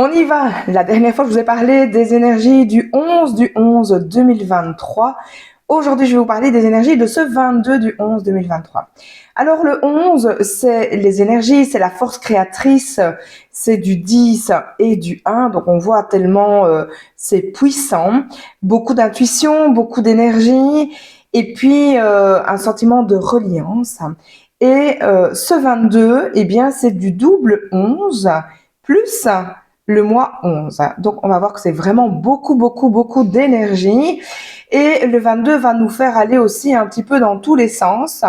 On y va. La dernière fois, je vous ai parlé des énergies du 11 2023. Aujourd'hui, je vais vous parler des énergies de ce 22 du 11 2023. Alors, le 11, c'est les énergies, c'est la force créatrice, c'est du 10 et du 1. Donc, on voit tellement c'est puissant. Beaucoup d'intuition, beaucoup d'énergie et puis un sentiment de reliance. Et ce 22, eh bien, c'est du double 11 plus le mois 11. Donc, on va voir que c'est vraiment beaucoup d'énergie. Et le 22 va nous faire aller aussi un petit peu dans tous les sens,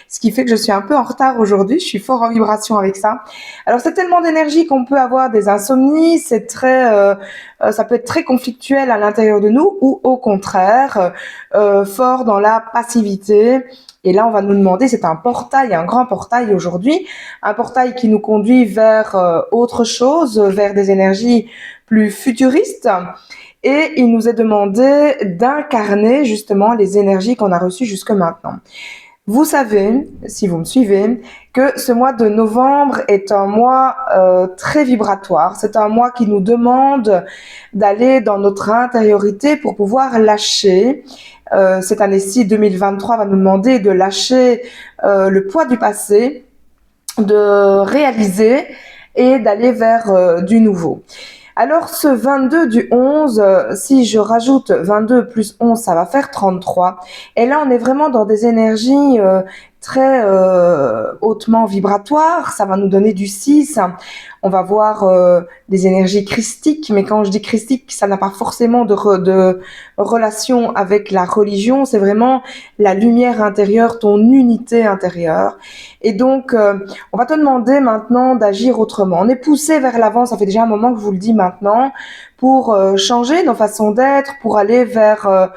ce qui fait que je suis un peu en retard aujourd'hui. Je suis fort en vibration avec ça. Alors, c'est tellement d'énergie qu'on peut avoir des insomnies. C'est ça peut être très conflictuel à l'intérieur de nous ou au contraire, fort dans la passivité. Et là, on va nous demander, c'est un portail, un grand portail aujourd'hui, un portail qui nous conduit vers autre chose, vers des énergies plus futuristes. Et il nous est demandé d'incarner justement les énergies qu'on a reçues jusque maintenant. Vous savez, si vous me suivez, que ce mois de novembre est un mois très vibratoire. C'est un mois qui nous demande d'aller dans notre intériorité pour pouvoir lâcher. Cette année-ci, 2023, va nous demander de lâcher le poids du passé, de réaliser et d'aller vers du nouveau. Alors, ce 22 du 11, si je rajoute 22 plus 11, ça va faire 33. Et là, on est vraiment dans des énergies très hautement vibratoires. Ça va nous donner du 6. On va voir des énergies christiques. Mais quand je dis christique, ça n'a pas forcément de relation avec la religion. C'est vraiment la lumière intérieure, ton unité intérieure. Et donc, on va te demander maintenant d'agir autrement. On est poussé vers l'avant, ça fait déjà un moment que je vous le dis maintenant, pour changer nos façons d'être, pour aller vers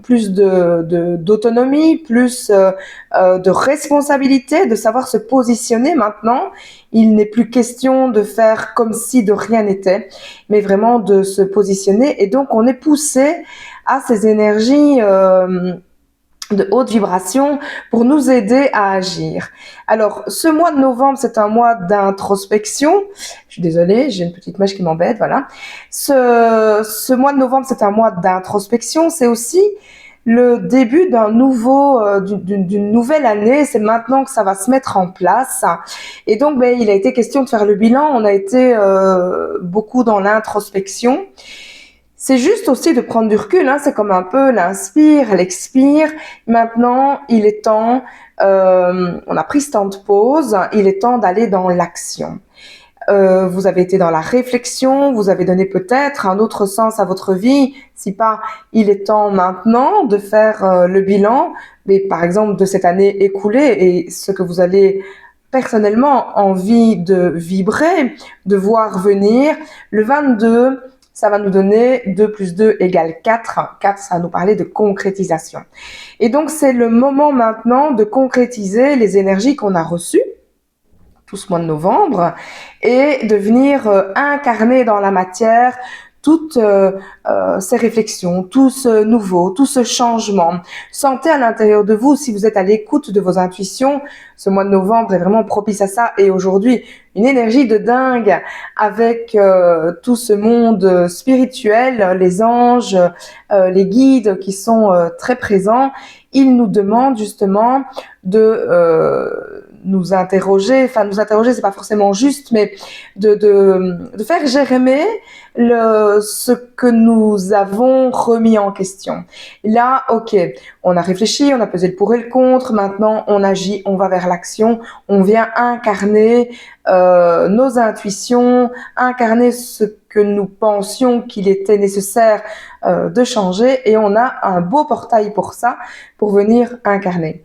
plus d'autonomie, plus de responsabilité, de savoir se positionner maintenant. Il n'est plus question de faire comme si de rien n'était, mais vraiment de se positionner. Et donc, on est poussé à ces énergies de haute vibration pour nous aider à agir. Alors, ce mois de novembre, c'est un mois d'introspection. Je suis désolée, j'ai une petite mèche qui m'embête, voilà. Ce mois de novembre, c'est un mois d'introspection. C'est aussi le début d'une nouvelle année. C'est maintenant que ça va se mettre en place. Et donc, il a été question de faire le bilan. On a été beaucoup dans l'introspection. C'est juste aussi de prendre du recul, hein. C'est comme un peu l'inspire, l'expire. Maintenant, il est temps, on a pris ce temps de pause, il est temps d'aller dans l'action. Vous avez été dans la réflexion, vous avez donné peut-être un autre sens à votre vie. Si pas, il est temps maintenant de faire le bilan, mais par exemple de cette année écoulée et ce que vous allez personnellement envie de vibrer, de voir venir. Le 22, ça va nous donner 2 plus 2 égale 4. 4, ça va nous parler de concrétisation. Et donc, c'est le moment maintenant de concrétiser les énergies qu'on a reçues tout ce mois de novembre et de venir incarner dans la matière toutes ces réflexions, tout ce nouveau, tout ce changement. Sentez à l'intérieur de vous, si vous êtes à l'écoute de vos intuitions, ce mois de novembre est vraiment propice à ça. Et aujourd'hui, une énergie de dingue avec tout ce monde spirituel, les anges, les guides qui sont très présents. Ils nous demandent justement de nous interroger, c'est pas forcément juste, mais de faire germer ce que nous avons remis en question. Là, ok, on a réfléchi, on a pesé le pour et le contre, maintenant on agit, on va vers l'action, on vient incarner nos intuitions, incarner ce que nous pensions qu'il était nécessaire de changer, et on a un beau portail pour ça, pour venir incarner.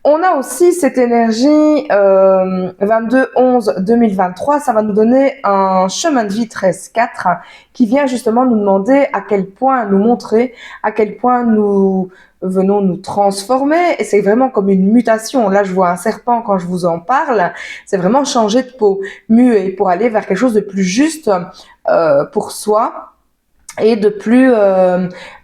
On a aussi cette énergie 22-11-2023, ça va nous donner un chemin de vie 13-4 qui vient justement nous demander à quel point nous montrer, à quel point nous venons nous transformer. Et c'est vraiment comme une mutation. Là, je vois un serpent quand je vous en parle. C'est vraiment changer de peau, muer pour aller vers quelque chose de plus juste pour soi. et de plus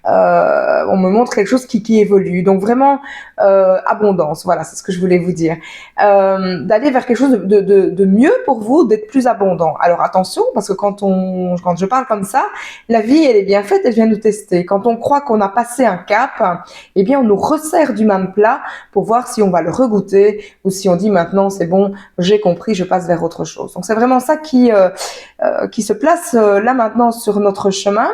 on me montre quelque chose qui évolue. Donc vraiment abondance, voilà, c'est ce que je voulais vous dire. D'aller vers quelque chose de mieux pour vous, d'être plus abondant. Alors attention, parce que quand je parle comme ça, la vie elle est bien faite, elle vient nous tester. Quand on croit qu'on a passé un cap, eh bien on nous resserre du même plat pour voir si on va le regoûter ou si on dit maintenant c'est bon, j'ai compris, je passe vers autre chose. Donc c'est vraiment ça qui se place là maintenant sur notre chemin.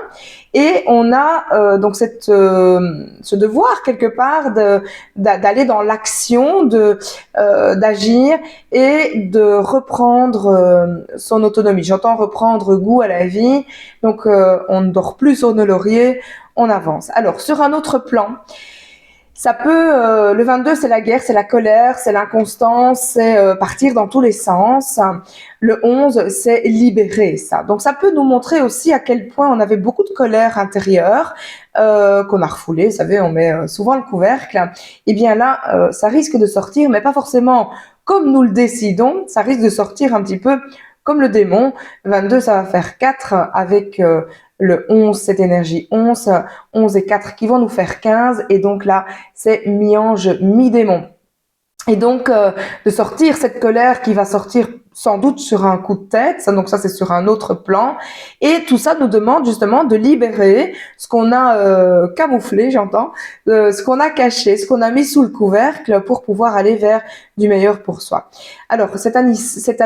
Et on a donc ce devoir quelque part d'aller dans l'action, d'agir et de reprendre son autonomie. J'entends reprendre goût à la vie. Donc on ne dort plus sur nos lauriers, on avance. Alors sur un autre plan, ça peut, le 22, c'est la guerre, c'est la colère, c'est l'inconstance, c'est partir dans tous les sens. Le 11, c'est libérer ça. Donc ça peut nous montrer aussi à quel point on avait beaucoup de colère intérieure, qu'on a refoulée. Vous savez, on met souvent le couvercle. Et bien là, ça risque de sortir, mais pas forcément comme nous le décidons. Ça risque de sortir un petit peu comme le démon. 22, ça va faire 4 avec le 11, cette énergie 11 et 4 qui vont nous faire 15. Et donc là, c'est mi-ange, mi-démon. Et donc, de sortir cette colère qui va sortir sans doute sur un coup de tête, donc ça c'est sur un autre plan, et tout ça nous demande justement de libérer ce qu'on a camouflé, j'entends, ce qu'on a caché, ce qu'on a mis sous le couvercle pour pouvoir aller vers du meilleur pour soi. Alors cette année-ci, c'est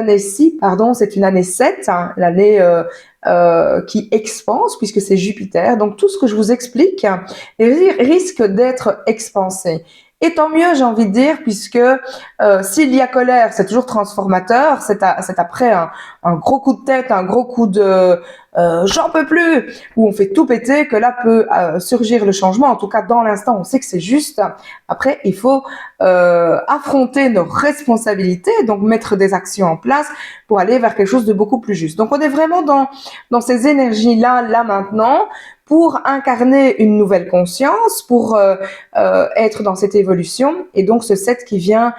une année 7, hein, l'année qui expanse puisque c'est Jupiter, donc tout ce que je vous explique risque d'être expansé. Et tant mieux, j'ai envie de dire, puisque s'il y a colère, c'est toujours transformateur. C'est après un gros coup de tête, un gros coup de j'en peux plus, où on fait tout péter, que là peut surgir le changement. En tout cas, dans l'instant, on sait que c'est juste. Après, il faut affronter nos responsabilités, donc mettre des actions en place pour aller vers quelque chose de beaucoup plus juste. Donc, on est vraiment dans ces énergies-là, là maintenant, pour incarner une nouvelle conscience, pour être dans cette évolution, et donc ce 7 qui vient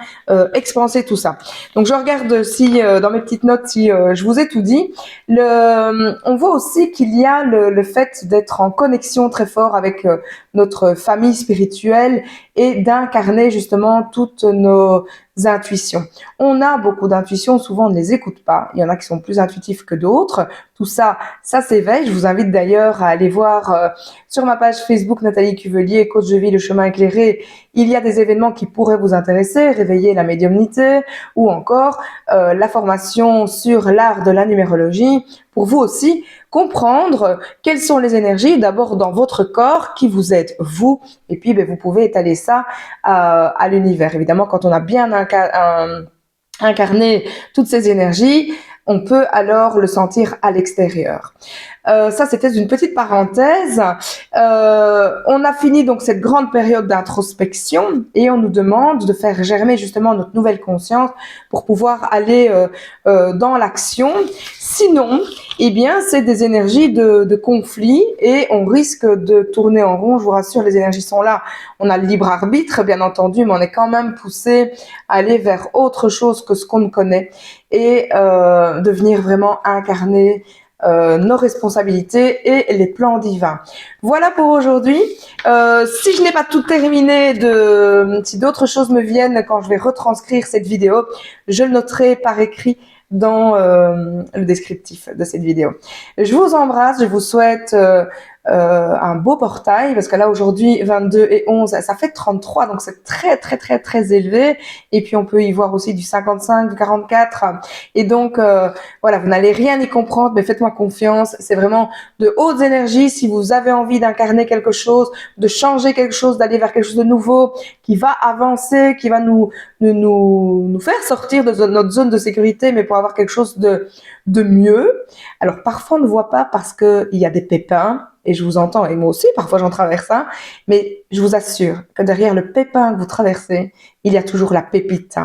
expanser tout ça. Donc je regarde si dans mes petites notes si je vous ai tout dit. On voit aussi qu'il y a le fait d'être en connexion très fort avec notre famille spirituelle et d'incarner justement toutes nos intuitions. On a beaucoup d'intuitions, souvent on ne les écoute pas. Il y en a qui sont plus intuitifs que d'autres. Tout ça, ça s'éveille. Je vous invite d'ailleurs à aller voir sur ma page Facebook Nathalie Cuvelier, coach de vie, le chemin éclairé. Il y a des événements qui pourraient vous intéresser, réveiller la médiumnité ou encore la formation sur l'art de la numérologie pour vous aussi comprendre quelles sont les énergies d'abord dans votre corps qui vous êtes vous et puis vous pouvez étaler ça à l'univers. Évidemment, quand on a bien incarné toutes ces énergies, on peut alors le sentir à l'extérieur. Ça, c'était une petite parenthèse. On a fini donc cette grande période d'introspection et on nous demande de faire germer justement notre nouvelle conscience pour pouvoir aller dans l'action. Sinon, eh bien, c'est des énergies de conflit et on risque de tourner en rond. Je vous rassure, les énergies sont là. On a le libre arbitre, bien entendu, mais on est quand même poussé à aller vers autre chose que ce qu'on ne connaît et de venir vraiment incarner nos responsabilités et les plans divins. Voilà pour aujourd'hui. Si je n'ai pas tout terminé, si d'autres choses me viennent quand je vais retranscrire cette vidéo, je le noterai par écrit dans le descriptif de cette vidéo. Je vous embrasse, je vous souhaite un beau portail parce que là aujourd'hui 22 et 11 ça fait 33 donc c'est très très très très élevé et puis on peut y voir aussi du 55, du 44 et donc voilà, vous n'allez rien y comprendre mais faites-moi confiance, c'est vraiment de hautes énergies. Si vous avez envie d'incarner quelque chose, de changer quelque chose, d'aller vers quelque chose de nouveau qui va avancer, qui va nous faire sortir de notre zone de sécurité mais pour avoir quelque chose de mieux. Alors parfois on ne voit pas parce que il y a des pépins et je vous entends, et moi aussi, parfois j'en traverse un, mais je vous assure que derrière le pépin que vous traversez, il y a toujours la pépite.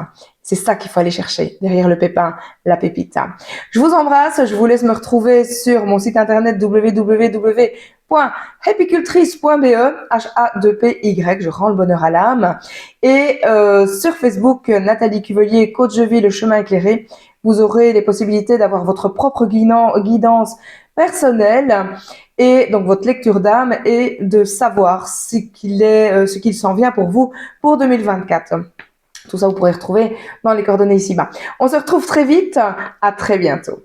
C'est ça qu'il faut aller chercher, derrière le pépin, la pépite. Je vous embrasse, je vous laisse me retrouver sur mon site internet www.happycultrice.be, H-A-2-P-Y, je rends le bonheur à l'âme, et sur Facebook, Nathalie Cuvelier, coach de vie, le chemin éclairé. Vous aurez les possibilités d'avoir votre propre guidance personnel et donc votre lecture d'âme et de savoir ce qu'il s'en vient pour vous pour 2024. Tout ça, vous pourrez retrouver dans les coordonnées ici-bas. On se retrouve très vite. À très bientôt.